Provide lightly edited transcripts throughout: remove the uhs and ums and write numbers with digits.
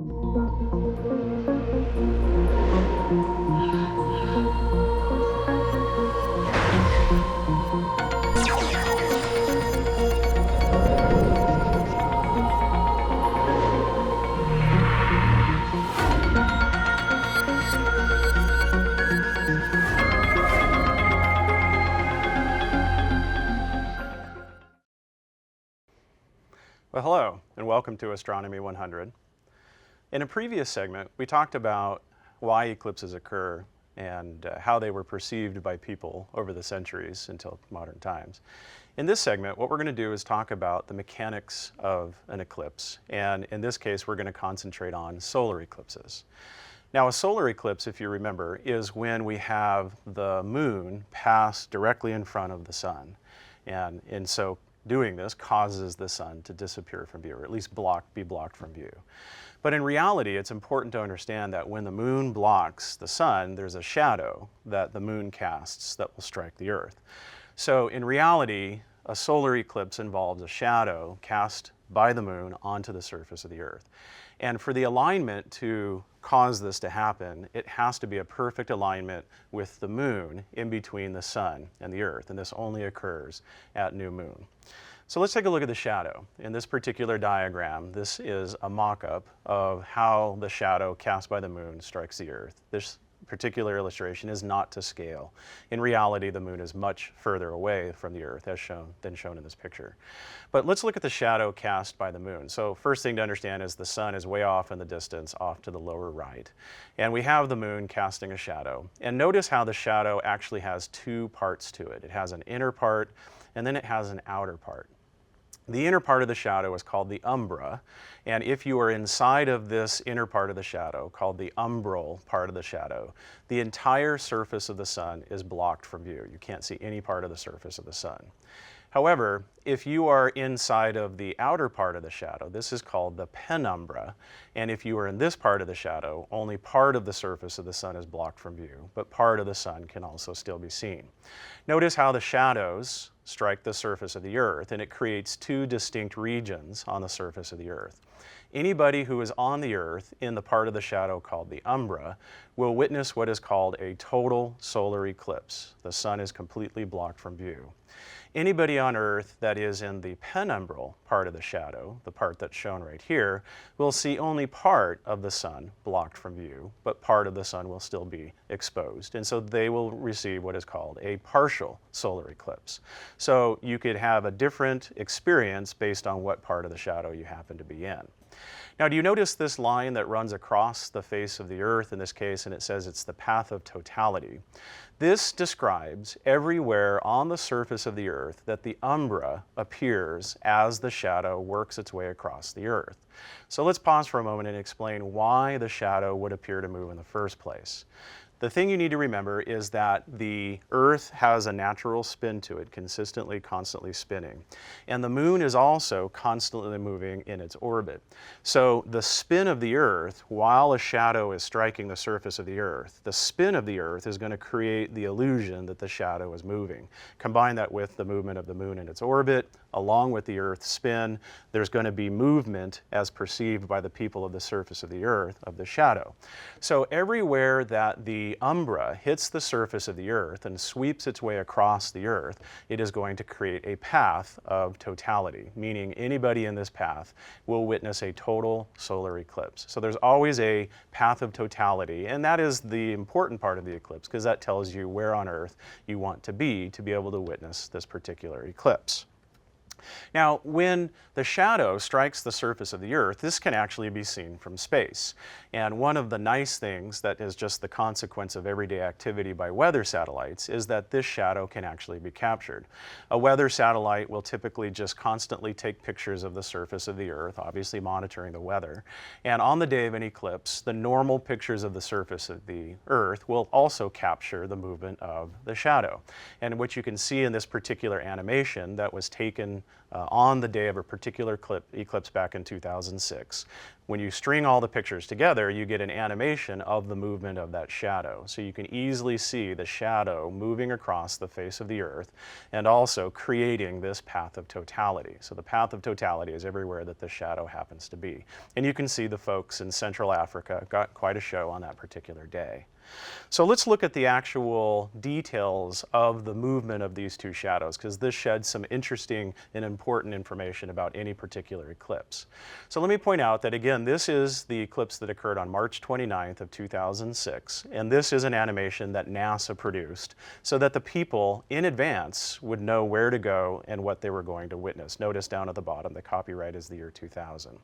Well, hello, and welcome to Astronomy 100. In a previous segment, we talked about why eclipses occur and how they were perceived by people over the centuries until modern times. In this segment, what we're going to do is talk about the mechanics of an eclipse, and in this case, we're going to concentrate on solar eclipses. Now, a solar eclipse, if you remember, is when we have the moon pass directly in front of the sun, and so doing this causes the sun to disappear from view, or at least be blocked from view. But in reality, it's important to understand that when the moon blocks the sun, there's a shadow that the moon casts that will strike the Earth. So in reality, a solar eclipse involves a shadow cast by the moon onto the surface of the Earth. And for the alignment to cause this to happen, it has to be a perfect alignment with the moon in between the sun and the Earth, and this only occurs at new moon. So let's take a look at the shadow. In this particular diagram, this is a mock-up of how the shadow cast by the moon strikes the Earth. This particular illustration is not to scale. In reality, the moon is much further away from the Earth than shown in this picture. But let's look at the shadow cast by the moon. So first thing to understand is the sun is way off in the distance, off to the lower right. And we have the moon casting a shadow. And notice how the shadow actually has two parts to it. It has an inner part, and then it has an outer part. The inner part of the shadow is called the umbra, and if you are inside of this inner part of the shadow, called the umbral part of the shadow, the entire surface of the sun is blocked from view. You can't see any part of the surface of the sun. However, if you are inside of the outer part of the shadow, this is called the penumbra, and if you are in this part of the shadow, only part of the surface of the sun is blocked from view, but part of the sun can also still be seen. Notice how the shadows strike the surface of the Earth, and it creates two distinct regions on the surface of the Earth. Anybody who is on the Earth in the part of the shadow called the umbra will witness what is called a total solar eclipse. The sun is completely blocked from view. Anybody on Earth that is in the penumbral part of the shadow, the part that's shown right here, will see only part of the sun blocked from view, but part of the sun will still be exposed. And so they will receive what is called a partial solar eclipse. So you could have a different experience based on what part of the shadow you happen to be in. Now, do you notice this line that runs across the face of the Earth in this case, and it says it's the path of totality? This describes everywhere on the surface of the Earth that the umbra appears as the shadow works its way across the Earth. So let's pause for a moment and explain why the shadow would appear to move in the first place. The thing you need to remember is that the Earth has a natural spin to it, consistently, constantly spinning. And the moon is also constantly moving in its orbit. So the spin of the Earth, while a shadow is striking the surface of the Earth, the spin of the Earth is going to create the illusion that the shadow is moving. Combine that with the movement of the moon in its orbit, along with the Earth's spin, there's going to be movement as perceived by the people of the surface of the Earth of the shadow. So everywhere that the umbra hits the surface of the Earth and sweeps its way across the Earth, it is going to create a path of totality, meaning anybody in this path will witness a total solar eclipse. So there's always a path of totality, and that is the important part of the eclipse because that tells you where on Earth you want to be able to witness this particular eclipse. Now, when the shadow strikes the surface of the Earth, this can actually be seen from space. And one of the nice things that is just the consequence of everyday activity by weather satellites is that this shadow can actually be captured. A weather satellite will typically just constantly take pictures of the surface of the Earth, obviously monitoring the weather. And on the day of an eclipse, the normal pictures of the surface of the Earth will also capture the movement of the shadow. And what you can see in this particular animation that was taken on the day of a particular eclipse back in 2006. When you string all the pictures together, you get an animation of the movement of that shadow. So you can easily see the shadow moving across the face of the Earth and also creating this path of totality. So the path of totality is everywhere that the shadow happens to be. And you can see the folks in Central Africa got quite a show on that particular day. So let's look at the actual details of the movement of these two shadows, because this sheds some interesting and important information about any particular eclipse. So let me point out that, again, this is the eclipse that occurred on March 29th of 2006, and this is an animation that NASA produced so that the people in advance would know where to go and what they were going to witness. Notice down at the bottom, the copyright is the year 2000.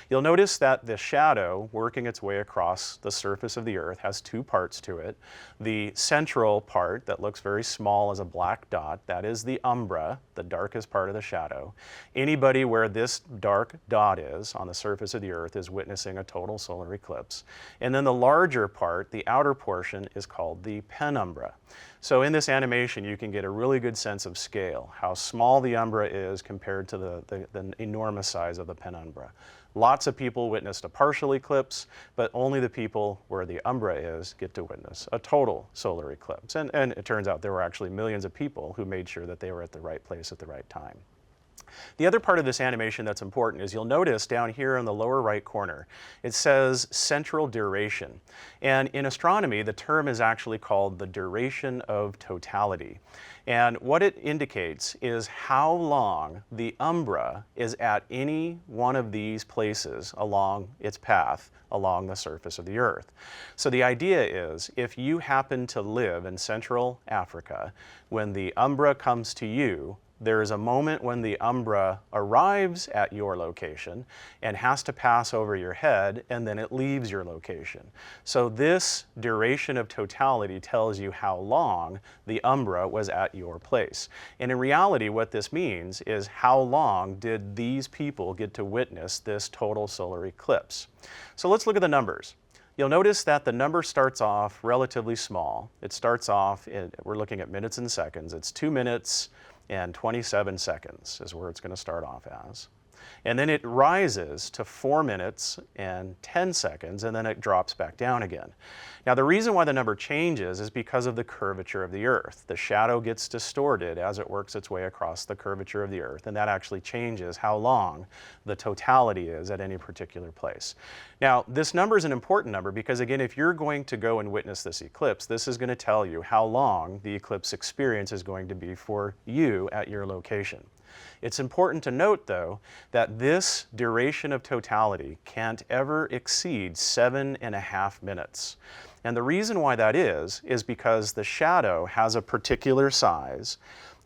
You'll notice that the shadow working its way across the surface of the Earth has two parts to it. The central part that looks very small as a black dot, that is the umbra, the darkest part of the shadow. Anybody where this dark dot is on the surface of the Earth is witnessing a total solar eclipse. And then the larger part, the outer portion, is called the penumbra. So in this animation, you can get a really good sense of scale, how small the umbra is compared to the enormous size of the penumbra. Lots of people witnessed a partial eclipse, but only the people where the umbra is get to witness a total solar eclipse. And it turns out there were actually millions of people who made sure that they were at the right place at the right time. The other part of this animation that's important is you'll notice down here in the lower right corner, it says central duration. And in astronomy, the term is actually called the duration of totality. And what it indicates is how long the umbra is at any one of these places along its path along the surface of the Earth. So the idea is, if you happen to live in Central Africa, when the umbra comes to you, there is a moment when the umbra arrives at your location and has to pass over your head, and then it leaves your location. So this duration of totality tells you how long the umbra was at your place. And in reality, what this means is how long did these people get to witness this total solar eclipse. So let's look at the numbers. You'll notice that the number starts off relatively small. It starts off, we're looking at minutes and seconds. It's 2 minutes and 27 seconds is where it's going to start off as. And then it rises to 4 minutes and 10 seconds, and then it drops back down again. Now, the reason why the number changes is because of the curvature of the Earth. The shadow gets distorted as it works its way across the curvature of the Earth, and that actually changes how long the totality is at any particular place. Now, this number is an important number because, again, if you're going to go and witness this eclipse, this is going to tell you how long the eclipse experience is going to be for you at your location. It's important to note, though, that this duration of totality can't ever exceed 7.5 minutes. And the reason why that is because the shadow has a particular size,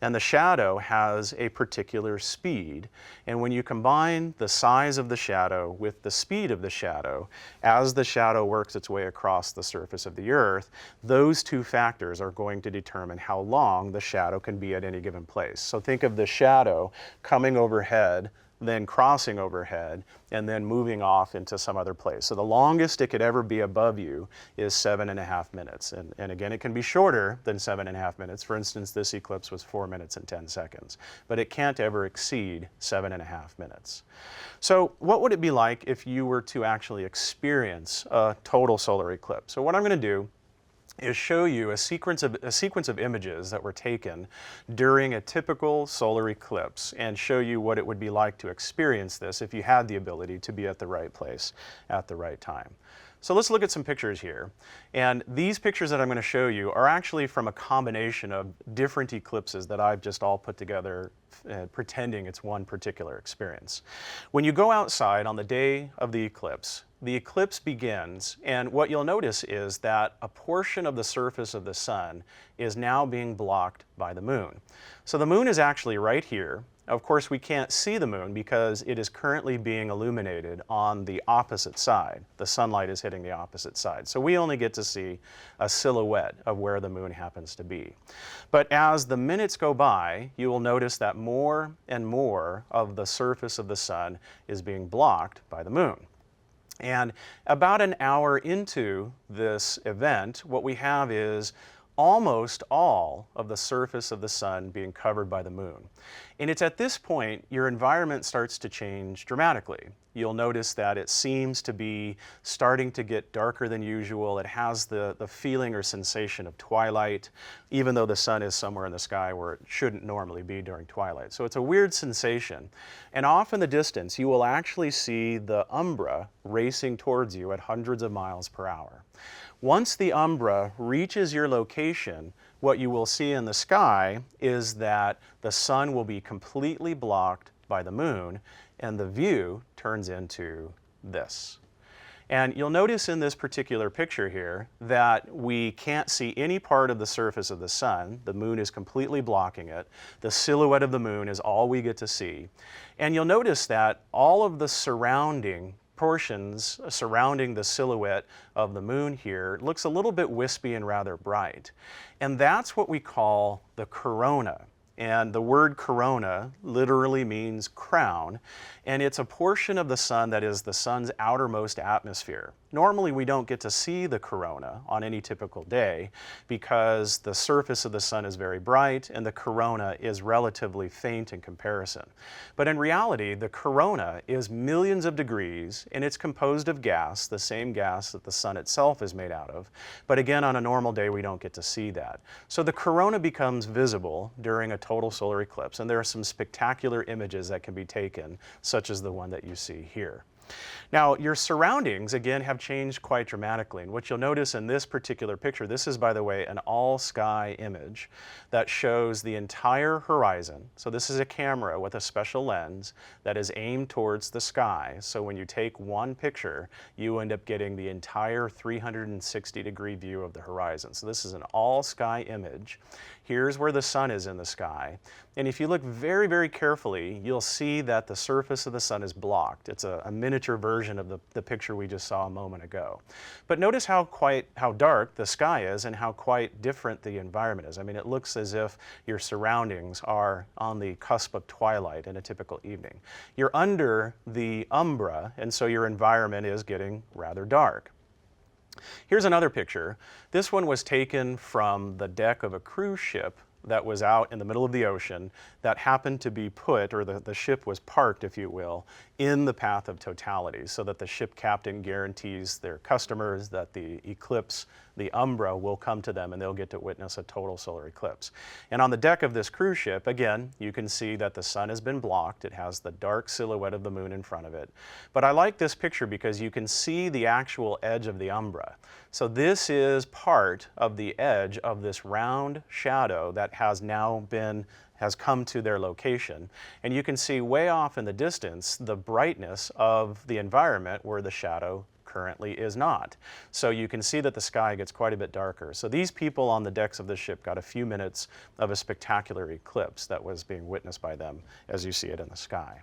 and the shadow has a particular speed. And when you combine the size of the shadow with the speed of the shadow, as the shadow works its way across the surface of the Earth, those two factors are going to determine how long the shadow can be at any given place. So think of the shadow coming overhead, then crossing overhead, and then moving off into some other place. So the longest it could ever be above you is 7.5 minutes. And again, it can be shorter than 7.5 minutes. For instance, this eclipse was 4 minutes and 10 seconds. But it can't ever exceed 7.5 minutes. So what would it be like if you were to actually experience a total solar eclipse? So what I'm going to do is show you a sequence of images that were taken during a typical solar eclipse and show you what it would be like to experience this if you had the ability to be at the right place at the right time. So let's look at some pictures here. And these pictures that I'm going to show you are actually from a combination of different eclipses that I've just all put together pretending it's one particular experience. When you go outside on the day of the eclipse begins, and what you'll notice is that a portion of the surface of the sun is now being blocked by the moon. So the moon is actually right here. Of course, we can't see the moon because it is currently being illuminated on the opposite side. The sunlight is hitting the opposite side. So we only get to see a silhouette of where the moon happens to be. But as the minutes go by, you will notice that more and more of the surface of the sun is being blocked by the moon. And about an hour into this event, what we have is almost all of the surface of the sun being covered by the moon. And it's at this point your environment starts to change dramatically. you'll notice that it seems to be starting to get darker than usual. It has the feeling or sensation of twilight, even though the sun is somewhere in the sky where it shouldn't normally be during twilight. So it's a weird sensation. And off in the distance, you will actually see the umbra racing towards you at hundreds of miles per hour. Once the umbra reaches your location, what you will see in the sky is that the sun will be completely blocked by the moon, and the view turns into this. And you'll notice in this particular picture here that we can't see any part of the surface of the sun. The moon is completely blocking it. The silhouette of the moon is all we get to see. And you'll notice that all of the surrounding portions surrounding the silhouette of the moon here looks a little bit wispy and rather bright. And that's what we call the corona. And the word corona literally means crown, and it's a portion of the sun that is the sun's outermost atmosphere. Normally we don't get to see the corona on any typical day because the surface of the sun is very bright and the corona is relatively faint in comparison. But in reality, the corona is millions of degrees and it's composed of gas, the same gas that the sun itself is made out of. But again, on a normal day we don't get to see that. So the corona becomes visible during a total solar eclipse, and there are some spectacular images that can be taken, such as the one that you see here. Now, your surroundings, again, have changed quite dramatically. And what you'll notice in this particular picture, this is, by the way, an all-sky image that shows the entire horizon. So this is a camera with a special lens that is aimed towards the sky. So when you take one picture, you end up getting the entire 360-degree view of the horizon. So this is an all-sky image. Here's where the sun is in the sky. And if you look very, very carefully, you'll see that the surface of the sun is blocked. It's a miniature version of the picture we just saw a moment ago. But notice how dark the sky is and how quite different the environment is. I mean, it looks as if your surroundings are on the cusp of twilight in a typical evening. You're under the umbra, and so your environment is getting rather dark. Here's another picture. This one was taken from the deck of a cruise ship that was out in the middle of the ocean that happened to be put, or the ship was parked, if you will, in the path of totality, so that the ship captain guarantees their customers that the eclipse, the umbra, will come to them and they'll get to witness a total solar eclipse. And on the deck of this cruise ship, again, you can see that the sun has been blocked. It has the dark silhouette of the moon in front of it. But I like this picture because you can see the actual edge of the umbra. So this is part of the edge of this round shadow that has come to their location. And you can see way off in the distance the brightness of the environment where the shadow currently is not. So you can see that the sky gets quite a bit darker. So these people on the decks of the ship got a few minutes of a spectacular eclipse that was being witnessed by them as you see it in the sky.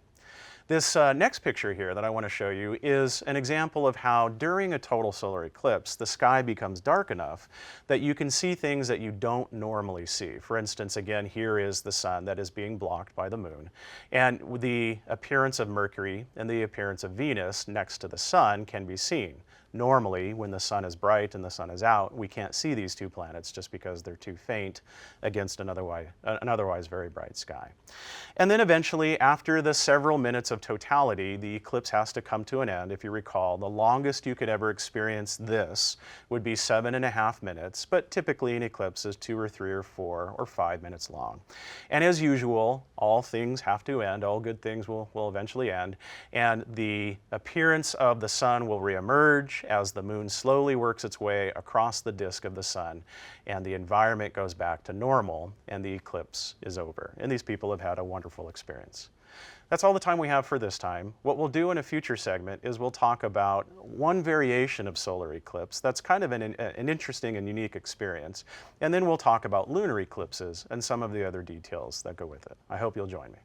This next picture here that I want to show you is an example of how during a total solar eclipse the sky becomes dark enough that you can see things that you don't normally see. For instance, again, here is the sun that is being blocked by the moon, and the appearance of Mercury and the appearance of Venus next to the sun can be seen. Normally, when the sun is bright and the sun is out, we can't see these two planets just because they're too faint against an otherwise very bright sky. And then eventually, after the several minutes of totality, the eclipse has to come to an end. If you recall, the longest you could ever experience this would be 7.5 minutes, but typically an eclipse is 2 or 3 or 4 or 5 minutes long. And as usual, all things have to end, all good things will eventually end, and the appearance of the sun will reemerge as the moon slowly works its way across the disk of the sun, and the environment goes back to normal and the eclipse is over. And these people have had a wonderful experience. That's all the time we have for this time. What we'll do in a future segment is we'll talk about one variation of solar eclipse that's kind of an interesting and unique experience, and then we'll talk about lunar eclipses and some of the other details that go with it. I hope you'll join me.